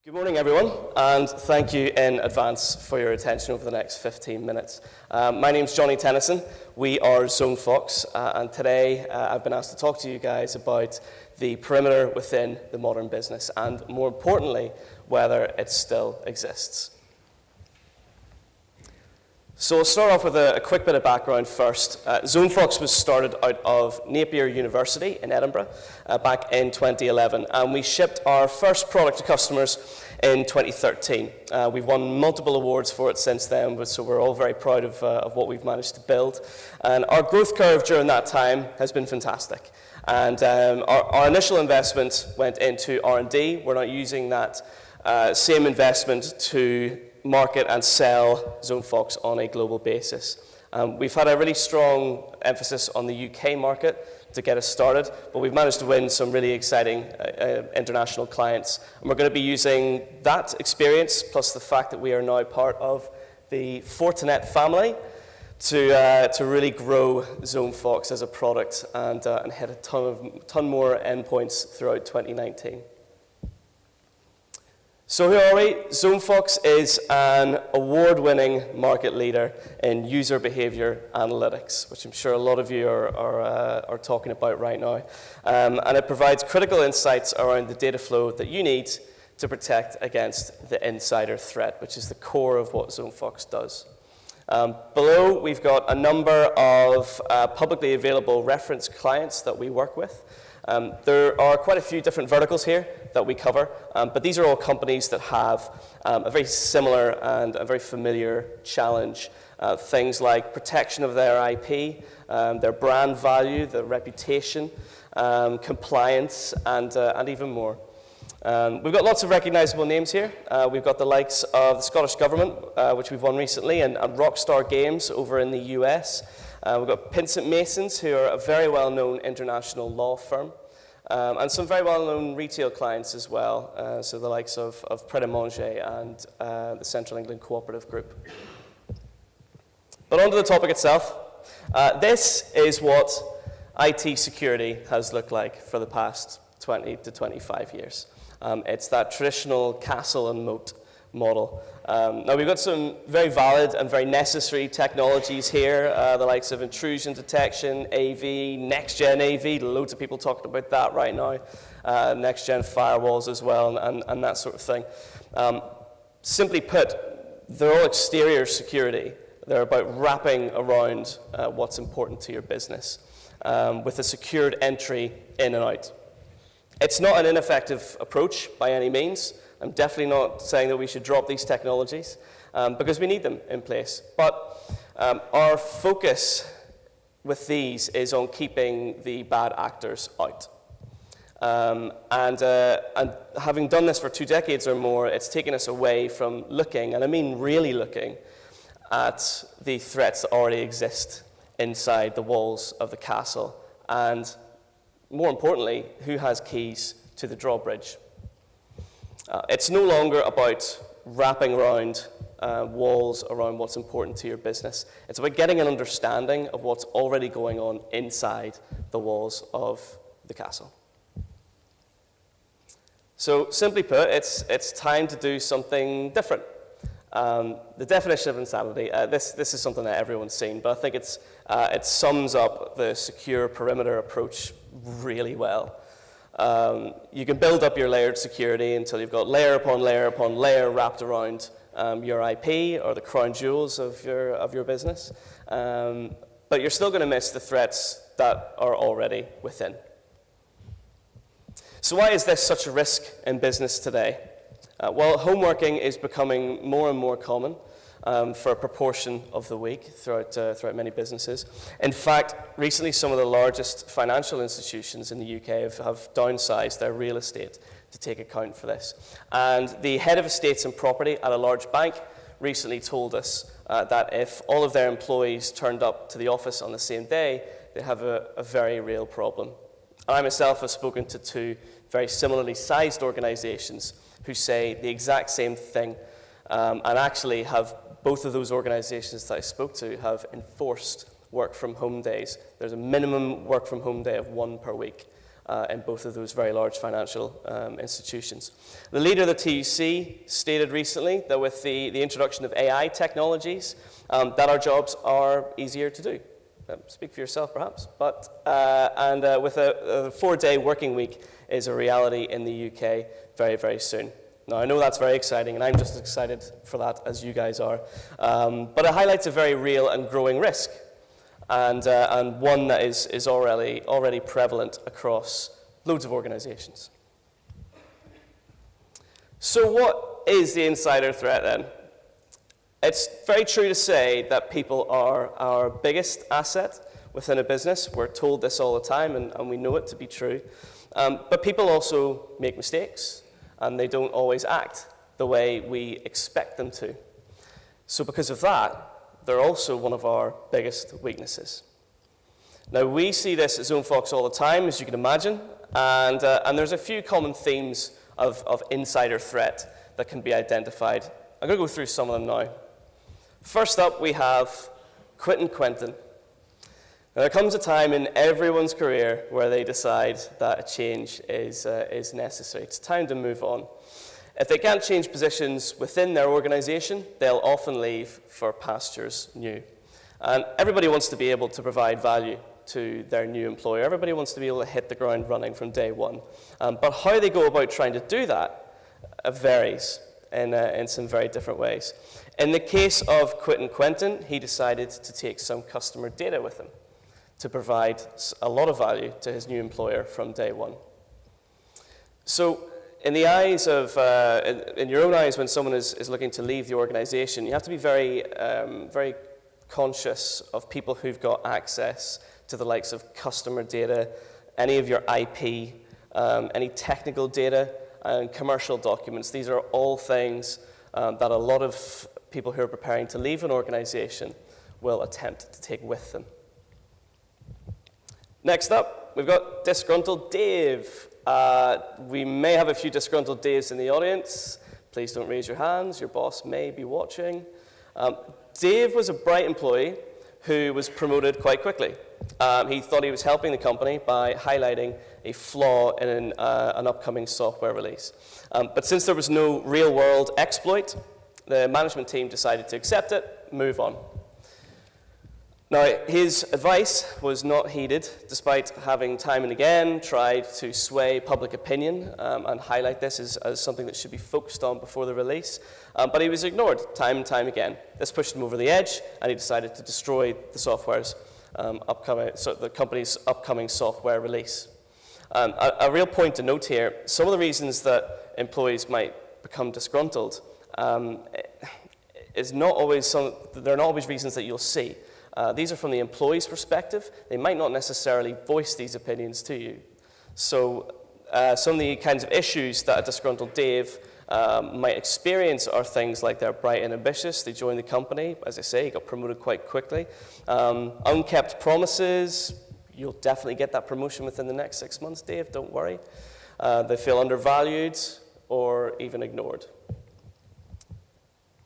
Good morning, everyone, and thank you in advance for your attention over the next 15 minutes. My name's Jonny Tennyson. We are Zone Fox, and today I've been asked to talk to you guys about the perimeter within the modern business, and more importantly, whether it still exists. So we'll start off with a quick bit of background first. Zone Fox was started out of Napier University in Edinburgh back in 2011, and we shipped our first product to customers in 2013. We've won multiple awards for it since then, so we're all very proud of what we've managed to build. And our growth curve during that time has been fantastic. And our initial investment went into R&D. We're not using that same investment to market and sell Zone Fox on a global basis. We've had a really strong emphasis on the UK market to get us started, but we've managed to win some really exciting international clients. And we're going to be using that experience, plus the fact that we are now part of the Fortinet family, to really grow Zone Fox as a product and hit a ton more endpoints throughout 2019. So who are we? Zone Fox is an award-winning market leader in user behavior analytics, which I'm sure a lot of you are talking about right now. And it provides critical insights around the data flow that you need to protect against the insider threat, which is the core of what Zone Fox does. Below, we've got a number of publicly available reference clients that we work with. There are quite a few different verticals here that we cover, but these are all companies that have a very similar and a very familiar challenge. Things like protection of their IP, their brand value, their reputation, compliance, and even more. We've got lots of recognizable names here. We've got the likes of the Scottish Government, which we've won recently, and Rockstar Games over in the US. We've got Pinsent Masons, who are a very well-known international law firm, and some very well-known retail clients as well, so the likes of Pret a Manger and the Central England Cooperative Group. But on to the topic itself. This is what IT security has looked like for the past 20 to 25 years. It's that traditional castle and moat model. Now we've got some very valid and very necessary technologies here, the likes of intrusion detection, AV, next-gen AV, loads of people talking about that right now, next-gen firewalls as well, and that sort of thing. Simply put, they're all exterior security. They're about wrapping around what's important to your business with a secured entry in and out. It's not an ineffective approach by any means. I'm definitely not saying that we should drop these technologies because we need them in place. But our focus with these is on keeping the bad actors out. And having done this for 2 decades or more, it's taken us away from looking, and I mean really looking, at the threats that already exist inside the walls of the castle. And more importantly, who has keys to the drawbridge? It's no longer about wrapping around walls around what's important to your business. It's about getting an understanding of what's already going on inside the walls of the castle. So simply put, it's time to do something different. The definition of insanity, this is something that everyone's seen, but I think it sums up the secure perimeter approach really well. You can build up your layered security until you've got layer upon layer upon layer wrapped around your IP or the crown jewels of your business, but you're still going to miss the threats that are already within. So why is this such a risk in business today? Well, home working is becoming more and more common for a proportion of the week throughout many businesses. In fact, recently some of the largest financial institutions in the UK have downsized their real estate to take account for this. And the head of estates and property at a large bank recently told us that if all of their employees turned up to the office on the same day, they'd have a very real problem. I myself have spoken to 2 very similarly sized organizations who say the exact same thing, and actually have both of those organizations that I spoke to have enforced work from home days. There's a minimum work from home day of 1 per week. in both of those very large financial institutions. The leader of the TUC stated recently that with the introduction of AI technologies, that our jobs are easier to do. Speak for yourself, perhaps. With a 4-day working week is a reality in the UK very, very soon. Now, I know that's very exciting, and I'm just as excited for that as you guys are. But it highlights a very real and growing risk, and one that is already prevalent across loads of organizations. So what is the insider threat then? It's very true to say that people are our biggest asset within a business. We're told this all the time, and we know it to be true. But people also make mistakes, and they don't always act the way we expect them to. So because of that, they're also one of our biggest weaknesses. Now, we see this at ZoneFox all the time, as you can imagine, and there's a few common themes of insider threat that can be identified. I'm going to go through some of them now. First up, we have quit and Quentin. Now, there comes a time in everyone's career where they decide that a change is necessary. It's time to move on. If they can't change positions within their organization, they'll often leave for pastures new. And everybody wants to be able to provide value to their new employer. Everybody wants to be able to hit the ground running from day one. But how they go about trying to do that varies in some very different ways. In the case of Quit and Quentin, he decided to take some customer data with him to provide a lot of value to his new employer from day one. So in the eyes of, in your own eyes, when someone is looking to leave the organization, you have to be very, very conscious of people who've got access to the likes of customer data, any of your IP, any technical data, and commercial documents. These are all things that a lot of people who are preparing to leave an organization will attempt to take with them. Next up, we've got disgruntled Dave. We may have a few disgruntled Daves in the audience. Please don't raise your hands. Your boss may be watching. Dave was a bright employee who was promoted quite quickly. He thought he was helping the company by highlighting a flaw in an upcoming software release. But since there was no real-world exploit, the management team decided to accept it, move on. Now, his advice was not heeded, despite having time and again tried to sway public opinion and highlight this as something that should be focused on before the release. But he was ignored time and time again. This pushed him over the edge, and he decided to destroy the company's upcoming software release. A real point to note here, some of the reasons that employees might become disgruntled they're not always reasons that you'll see. These are from the employee's perspective. They might not necessarily voice these opinions to you. So some of the kinds of issues that a disgruntled Dave might experience are things like they're bright and ambitious. They joined the company. As I say, he got promoted quite quickly. Unkept promises. You'll definitely get that promotion within the next 6 months, Dave. Don't worry. They feel undervalued or even ignored.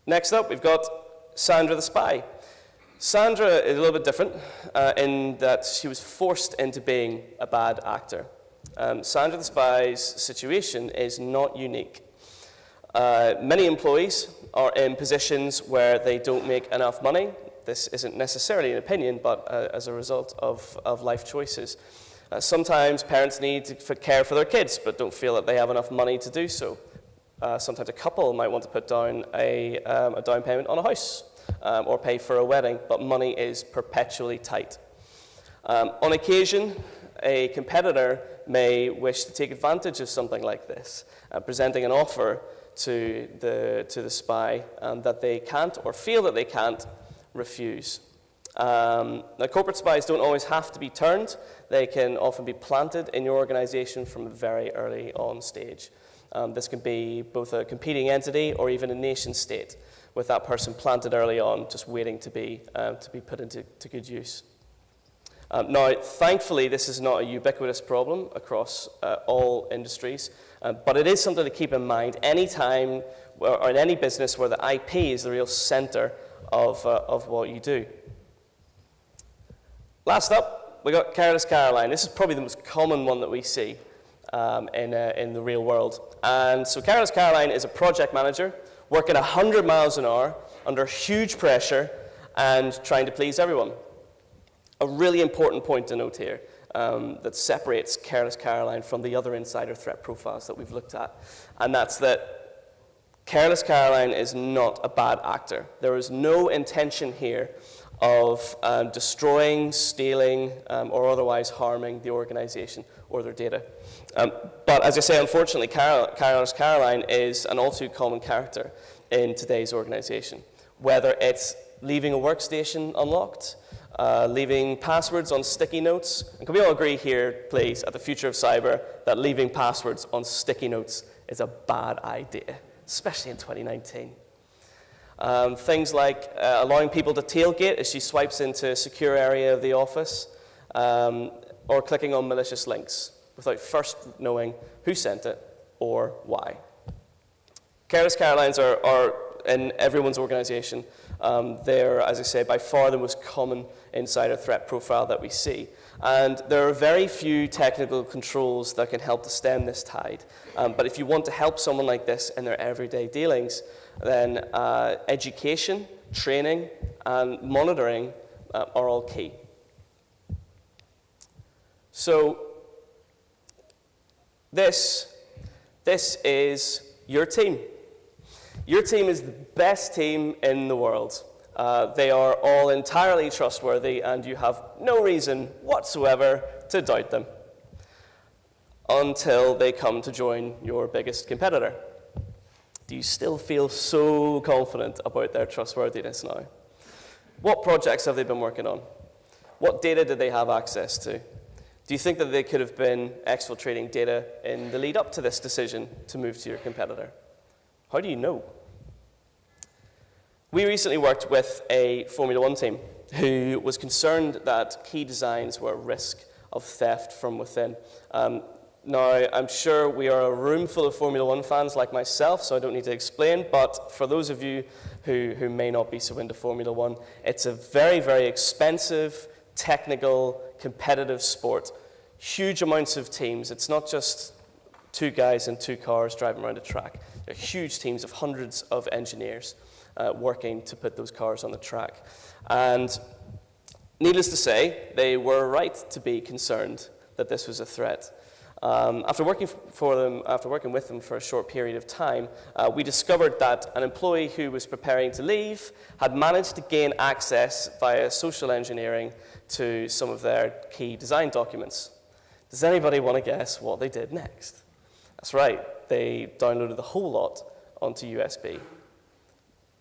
Next up, we've got Sandra the Spy. Sandra is a little bit different in that she was forced into being a bad actor. Sandra the Spy's situation is not unique. Many employees are in positions where they don't make enough money. This isn't necessarily an opinion, but as a result of life choices. Sometimes parents need to care for their kids, but don't feel that they have enough money to do so. Sometimes a couple might want to put down a down payment on a house or pay for a wedding, but money is perpetually tight. On occasion, a competitor may wish to take advantage of something like this, presenting an offer to the spy that they can't or feel that they can't refuse. Now, corporate spies don't always have to be turned. They can often be planted in your organization from a very early on stage. This can be both a competing entity or even a nation state, with that person planted early on, just waiting to be put into good use. Now, thankfully, this is not a ubiquitous problem across all industries, but it is something to keep in mind any time or in any business where the IP is the real center of what you do. Last up, we got Careless Caroline. This is probably the most common one that we see in the real world. And so Careless Caroline is a project manager working 100 miles an hour under huge pressure and trying to please everyone. A really important point to note here that separates Careless Caroline from the other insider threat profiles that we've looked at, and that's that Careless Caroline is not a bad actor. There is no intention here of destroying, stealing, or otherwise harming the organization or their data. But as I say, unfortunately, Careless Caroline is an all too common character in today's organization, whether it's leaving a workstation unlocked, leaving passwords on sticky notes. And can we all agree here, please, at the Future of Cyber, that leaving passwords on sticky notes is a bad idea, especially in 2019. Things like allowing people to tailgate as she swipes into a secure area of the office, or clicking on malicious links without first knowing who sent it or why. Careless Carolines are in everyone's organization. They're, as I say, by far the most common insider threat profile that we see. And there are very few technical controls that can help to stem this tide. But if you want to help someone like this in their everyday dealings, then education, training, and monitoring are all key. So this is your team. Your team is the best team in the world. They are all entirely trustworthy, and you have no reason whatsoever to doubt them until they come to join your biggest competitor. Do you still feel so confident about their trustworthiness now? What projects have they been working on? What data did they have access to? Do you think that they could have been exfiltrating data in the lead up to this decision to move to your competitor? How do you know? We recently worked with a Formula One team who was concerned that key designs were at risk of theft from within. Now, I'm sure we are a room full of Formula One fans like myself, so I don't need to explain, but for those of you who may not be so into Formula One, it's a very, very expensive, technical, competitive sport. Huge amounts of teams. It's not just two guys in two cars driving around a track. They're huge teams of hundreds of engineers working to put those cars on the track. And needless to say, they were right to be concerned that this was a threat. After working with them for a short period of time, we discovered that an employee who was preparing to leave had managed to gain access via social engineering to some of their key design documents. Does anybody want to guess what they did next? That's right, they downloaded the whole lot onto USB.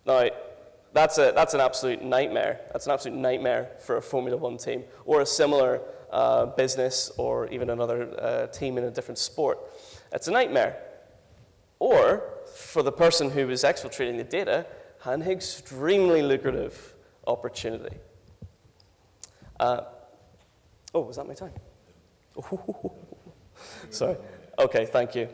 Now, that's an absolute nightmare. That's an absolute nightmare for a Formula One team or a similar business or even another team in a different sport. It's a nightmare. Or, for the person who was exfiltrating the data, an extremely lucrative opportunity. Was that my time? Sorry. Okay, thank you.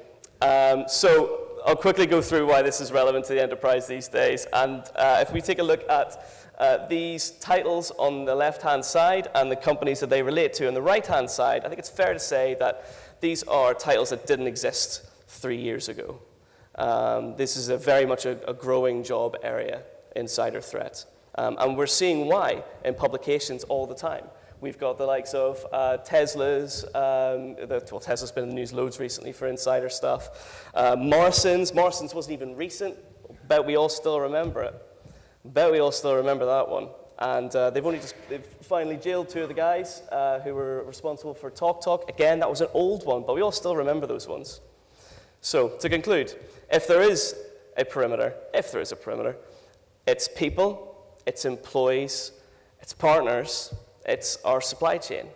So I'll quickly go through why this is relevant to the enterprise these days. And if we take a look at these titles on the left-hand side and the companies that they relate to on the right-hand side, I think it's fair to say that these are titles that didn't exist 3 years ago. This is very much a growing job area, insider threat. And we're seeing why in publications all the time. We've got the likes of Tesla's, Tesla's been in the news loads recently for insider stuff. Morrison's wasn't even recent. Bet we all still remember it. Bet we all still remember that one. And they've finally jailed 2 of the guys who were responsible for TalkTalk. Again, that was an old one, but we all still remember those ones. So to conclude, if there is a perimeter, it's people, it's employees, it's partners, it's our supply chain.